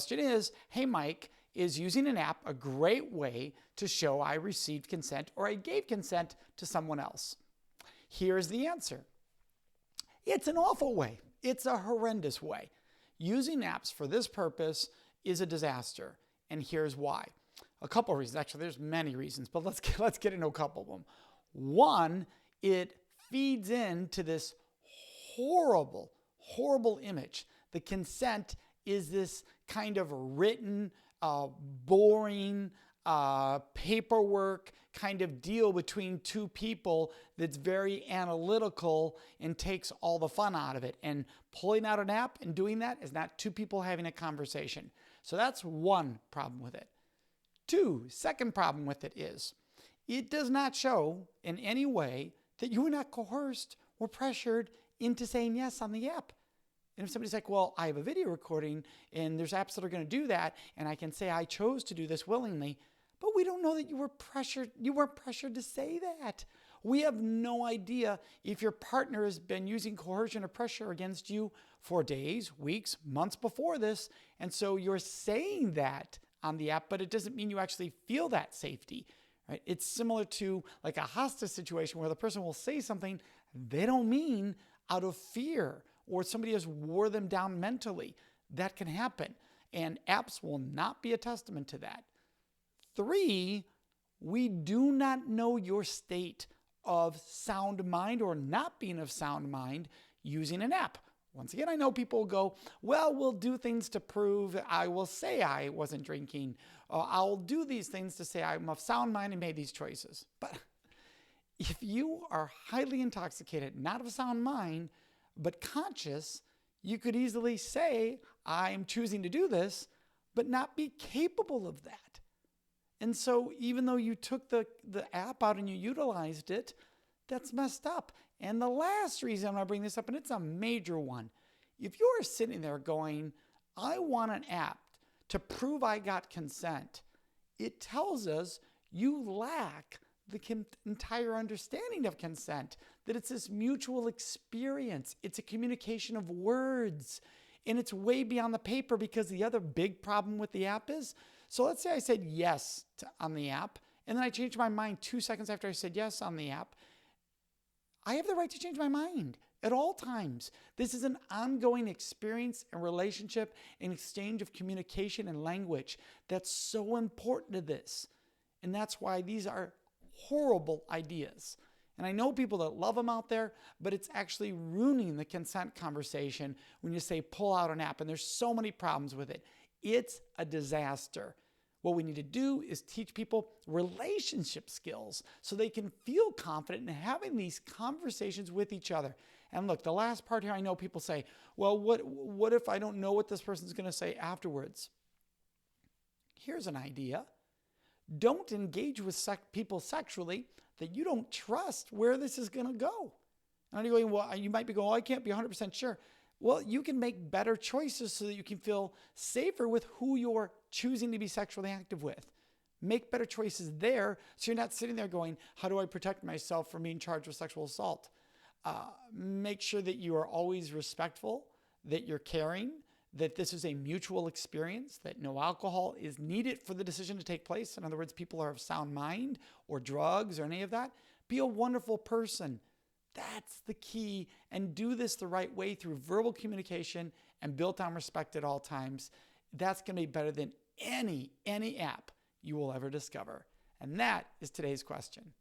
question is, hey Mike, is using an app a great way to show I received consent or I gave consent to someone else? Here's the answer. It's an awful way. It's a horrendous way. Using apps for this purpose is a disaster, and here's why. A couple of reasons. Actually, there's many reasons, but let's get into a couple of them. One, it feeds into this horrible image. The consent is this kind of written, boring, paperwork kind of deal between two people that's very analytical and takes all the fun out of it. And pulling out an app and doing that is not two people having a conversation. So that's one problem with it. Second problem with it is it does not show in any way that you were not coerced or pressured into saying yes on the app. And if somebody's like, well, I have a video recording and there's apps that are going to do that, and I can say I chose to do this willingly, but we don't know that you were pressured. You weren't pressured to say that. We have no idea if your partner has been using coercion or pressure against you for days, weeks, months before this. And so you're saying that on the app, but it doesn't mean you actually feel that safety, right? It's similar to like a hostage situation where the person will say something they don't mean out of fear, or somebody has wore them down mentally. That can happen. And apps will not be a testament to that. 3, we do not know your state of sound mind or not being of sound mind using an app. Once again, I know people go, well, we'll do things to prove I will say I wasn't drinking. Or I'll do these things to say I'm of sound mind and made these choices. But if you are highly intoxicated, not of sound mind, but conscious, you could easily say, I'm choosing to do this, but not be capable of that. And so even though you took the app out and you utilized it, that's messed up. And the last reason I'm going to bring this up, and it's a major one, if you're sitting there going, I want an app to prove I got consent, it tells us you lack the entire understanding of consent, that it's this mutual experience. It's a communication of words, and it's way beyond the paper, because the other big problem with the app is, so let's say I said yes on the app, and then I changed my mind 2 seconds after I said yes on the app. I have the right to change my mind at all times. This is an ongoing experience and relationship and exchange of communication and language that's so important to this. And that's why these are horrible ideas. And I know people that love them out there, but it's actually ruining the consent conversation when you say pull out an app, and there's so many problems with it. It's a disaster. What we need to do is teach people relationship skills so they can feel confident in having these conversations with each other. And look, the last part here, I know people say, well, what if I don't know what this person's going to say afterwards? Here's an idea. Don't engage with people sexually that you don't trust where this is going to go. And you're going, well, you might be going, oh, I can't be 100% sure. Well, you can make better choices so that you can feel safer with who you're choosing to be sexually active with. Make better choices there so you're not sitting there going, how do I protect myself from being charged with sexual assault? Make sure that you are always respectful, that you're caring, that this is a mutual experience, that no alcohol is needed for the decision to take place. In other words, people are of sound mind or drugs or any of that. Be a wonderful person. That's the key. And do this the right way through verbal communication and built on respect at all times. That's going to be better than any app you will ever discover. And that is today's question.